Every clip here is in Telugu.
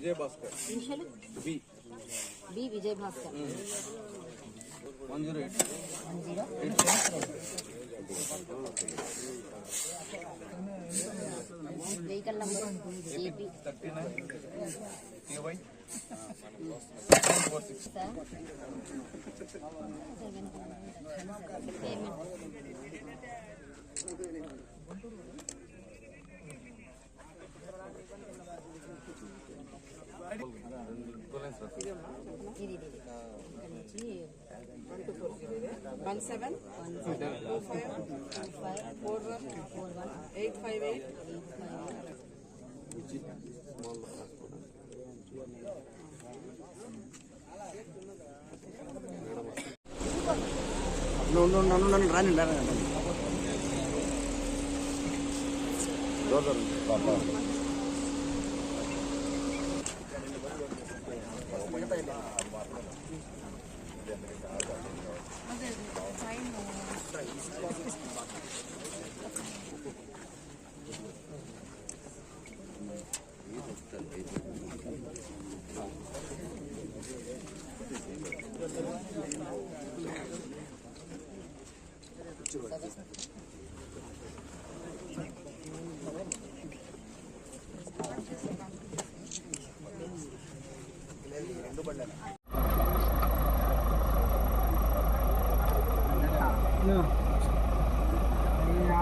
Vijay Bhaskar B Vijay Bhaskar 108 vehicle number AP 39 KY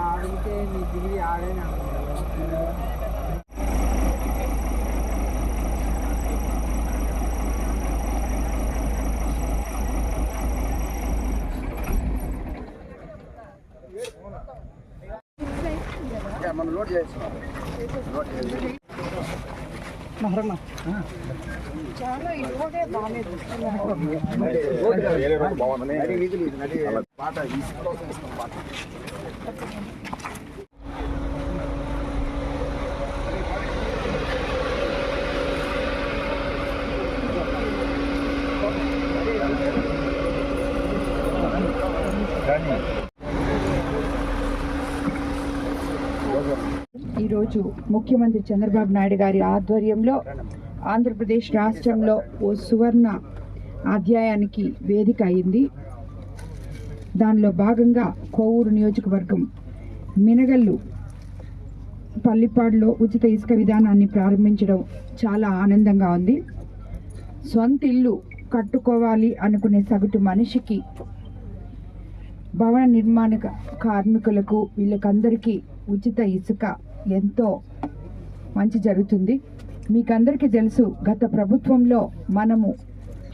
ఆడితే నీ డిగ్రీ ఆడైనా మనం లోడ్ చేస్తున్నాం చాలా ఇదే బాగాలేదు పాట ఈరోజు ముఖ్యమంత్రి చంద్రబాబు నాయుడు గారి ఆధ్వర్యంలో ఆంధ్రప్రదేశ్ రాష్ట్రంలో ఓ సువర్ణ అధ్యాయానికి వేదిక అయింది. దానిలో భాగంగా కోవూరు నియోజకవర్గం మినగల్లు పల్లిపాడులో ఉచిత ఇసుక విధానాన్ని ప్రారంభించడం చాలా ఆనందంగా ఉంది. సొంత ఇల్లు కట్టుకోవాలి అనుకునే సగటు మనిషికి, భవన నిర్మాణ కార్మికులకు, వీళ్ళకందరికీ ఉచిత ఇసుక ఎంతో మంచి జరుగుతుంది. మీకందరికీ తెలుసు, గత ప్రభుత్వంలో మనము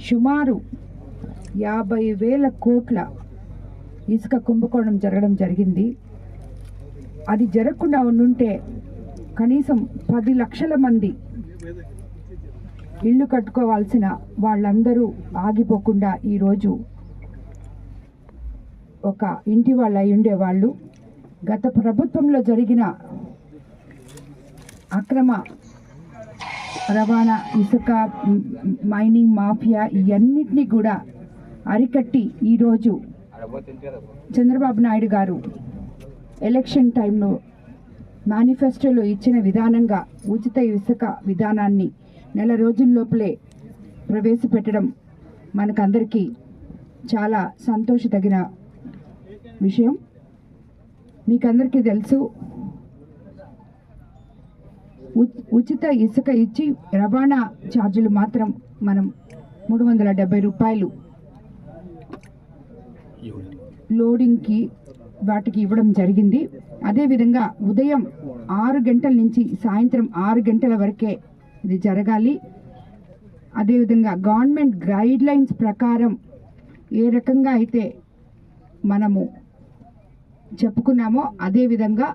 సుమారు 50,000 కోట్ల ఇసుక కుంభకోణం జరగడం జరిగింది. అది జరగకుండా ఉండుంటే కనీసం 10 లక్షల మంది ఇల్లు కట్టుకోవాల్సిన వాళ్ళందరూ ఆగిపోకుండా ఈరోజు ఒక ఇంటి వాళ్ళు అయి ఉండేవాళ్ళు. గత ప్రభుత్వంలో జరిగిన అక్రమ రవాణా, ఇసుక మైనింగ్ మాఫియా, ఇవన్నిటినీ కూడా అరికట్టి ఈరోజు చంద్రబాబు నాయుడు గారు ఎలక్షన్ టైంలో మేనిఫెస్టోలో ఇచ్చిన విధానంగా ఉచిత ఇసుక విధానాన్ని నెల రోజుల్లోపలే ప్రవేశపెట్టడం మనకందరికీ చాలా సంతోషదగిన విషయం. మీకందరికీ తెలుసు, ఉచిత ఇసుక ఇచ్చి రవాణా ఛార్జీలు మాత్రం మనం 370 రూపాయలు లోడింగ్కి వాటికి ఇవ్వడం జరిగింది. అదేవిధంగా ఉదయం 6 గంటల నుంచి సాయంత్రం 6 గంటల వరకే ఇది జరగాలి. అదేవిధంగా గవర్నమెంట్ గైడ్ లైన్స్ ప్రకారం ఏ రకంగా అయితే మనము చెప్పుకున్నామో అదేవిధంగా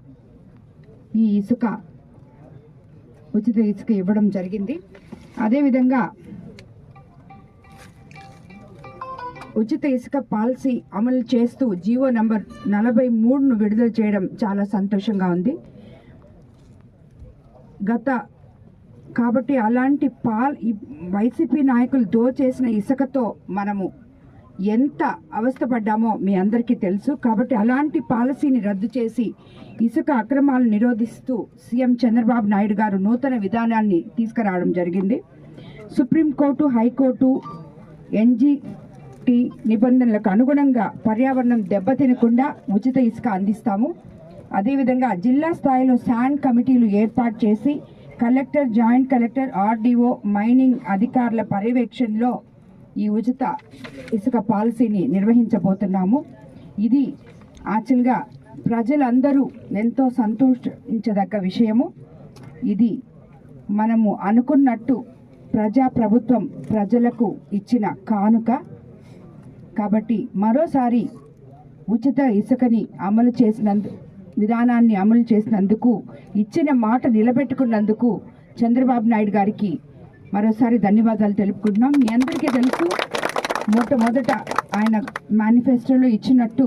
ఈ ఉచిత ఇసుక ఇవ్వడం జరిగింది. అదేవిధంగా ఉచిత ఇసుక పాలసీ అమలు చేస్తూ జీవో నంబర్ 43ను విడుదల చేయడం చాలా సంతోషంగా ఉంది. కాబట్టి అలాంటి వైసీపీ నాయకులు దోచేసిన ఇసుకతో మనము ఎంత అవస్థపడ్డామో మీ అందరికీ తెలుసు. కాబట్టి అలాంటి పాలసీని రద్దు చేసి ఇసుక అక్రమాలను నిరోధిస్తూ సీఎం చంద్రబాబు నాయుడు గారు నూతన విధానాన్ని తీసుకురావడం జరిగింది. సుప్రీంకోర్టు, హైకోర్టు, ఎన్జిటి నిబంధనలకు అనుగుణంగా పర్యావరణం దెబ్బతినకుండా ఉచిత ఇసుక అందిస్తాము. అదేవిధంగా జిల్లా స్థాయిలో శాండ్ కమిటీలు ఏర్పాటు చేసి collector, joint collector, RDO, mining అధికారుల పర్యవేక్షణలో ఈ ఉచిత ఇసుక పాలసీని నిర్వహించబోతున్నాము. ఇది యాక్చువల్గా ప్రజలందరూ ఎంతో సంతోషించదగ్గ విషయము. ఇది మనము అనుకున్నట్టు ప్రజాప్రభుత్వం ప్రజలకు ఇచ్చిన కానుక. కాబట్టి మరోసారి ఉచిత ఇసుకని విధానాన్ని అమలు చేసినందుకు, ఇచ్చిన మాట నిలబెట్టుకున్నందుకు చంద్రబాబు నాయుడు గారికి మరోసారి ధన్యవాదాలు తెలుపుకుంటున్నాం. మీ అందరికీ తెలుసు, మొట్టమొదట ఆయన మేనిఫెస్టోలో ఇచ్చినట్టు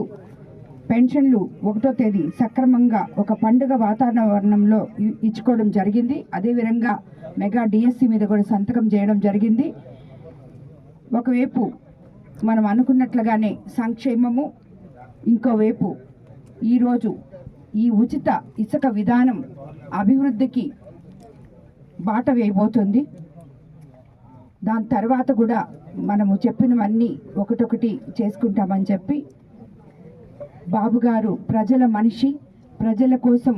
పెన్షన్లు 1వ తేదీ సక్రమంగా ఒక పండుగ వాతావరణంలో ఇచ్చుకోవడం జరిగింది. అదేవిధంగా మెగా డిఎస్సి మీద కూడా సంతకం చేయడం జరిగింది. ఒకవైపు మనం అనుకున్నట్లుగానే సంక్షేమము, ఇంకోవైపు ఈరోజు ఈ ఉచిత ఇసుక విధానం అభివృద్ధికి బాట వేయబోతుంది. దాని తర్వాత కూడా మనము చెప్పినవన్నీ ఒకటొకటి చేసుకుంటామని చెప్పి బాబు గారు ప్రజల మనిషి, ప్రజల కోసం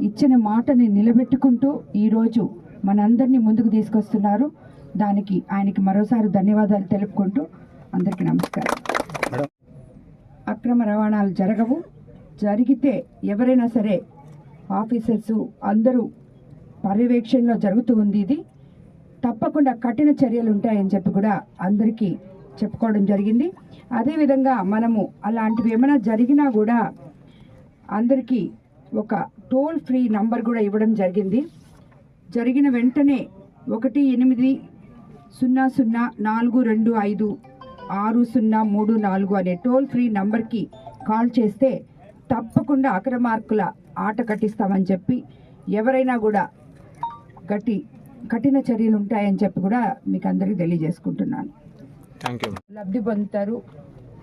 ఇచ్చిన మాటని నిలబెట్టుకుంటూ ఈరోజు మనందరినీ ముందుకు తీసుకొస్తున్నారు. దానికి ఆయనకి మరోసారి ధన్యవాదాలు తెలుపుకుంటూ అందరికీ నమస్కారం. అక్రమ రవాణాలు జరగవు. జరిగితే ఎవరైనా సరే ఆఫీసర్సు అందరూ పర్యవేక్షణలో జరుగుతూ ఉంది. ఇది తప్పకుండా కఠిన చర్యలు ఉంటాయని చెప్పి కూడా అందరికీ చెప్పుకోవడం జరిగింది. అదేవిధంగా మనము అలాంటివి ఏమైనా జరిగినా కూడా అందరికీ ఒక టోల్ ఫ్రీ నంబర్ కూడా ఇవ్వడం జరిగింది. జరిగిన వెంటనే 1800-425-6034 అనే టోల్ ఫ్రీ నంబర్కి కాల్ చేస్తే తప్పకుండా అక్రమార్కుల ఆట కట్టిస్తామని చెప్పి, ఎవరైనా కూడా కఠిన చర్యలు ఉంటాయని చెప్పి కూడా మీకు అందరికీ తెలియజేసుకుంటున్నాను. లబ్ధి పొందుతారు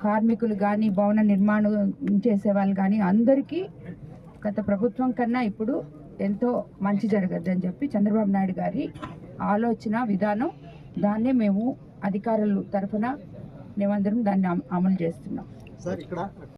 కార్మికులు కానీ, భవన నిర్మాణం చేసే వాళ్ళు కానీ అందరికీ గత ప్రభుత్వం కన్నా ఇప్పుడు ఎంతో మంచి జరగద్దని చెప్పి చంద్రబాబు నాయుడు గారి ఆలోచన విధానం. దాన్నే మేము అధికారుల తరఫున మేమందరం దాన్ని అమలు చేస్తున్నాం.